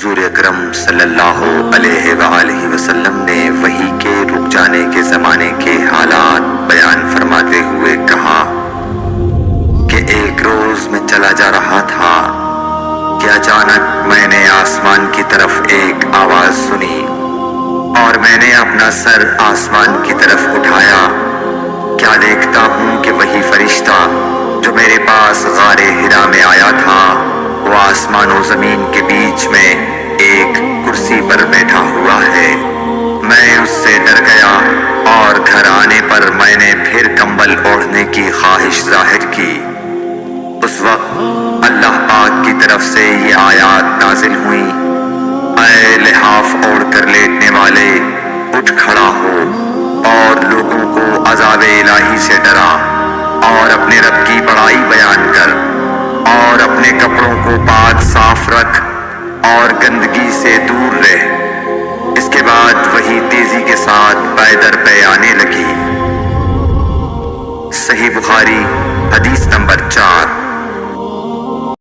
حضور اکرم صلی اللہ علیہ وآلہ وسلم نے وحی کے رک جانے کے زمانے کے حالات بیان فرماتے ہوئے کہا کہ ایک روز میں چلا جا رہا تھا کہ اچانک میں نے آسمان کی طرف ایک آواز سنی اور میں نے اپنا سر آسمان کی طرف اٹھایا۔ کیا دیکھتا ہوں کہ وہی فرشتہ جو میرے پاس غار حرا میں آیا تھا وہ آسمان و زمین کے بیچ میں ایک کرسی پر بیٹھا ہوا ہے۔ میں اس سے ڈر گیا اور گھر آنے پر میں نے پھر کمبل اوڑھنے کی خواہش ظاہر کی۔ اس وقت اللہ پاک کی طرف سے یہ آیات نازل ہوئی، اے لحاف اوڑھ کر لیٹنے والے، اٹھ کھڑا ہو اور لوگوں کو عذاب الہی سے ڈرا، اور اپنے رب کی بڑائی بیان کر، اور اپنے کپڑوں کو پاک صاف رکھ اور گندگی سے دور رہ۔ اس کے بعد وہی تیزی کے ساتھ پے در پے آنے لگی۔ صحیح بخاری حدیث نمبر 4۔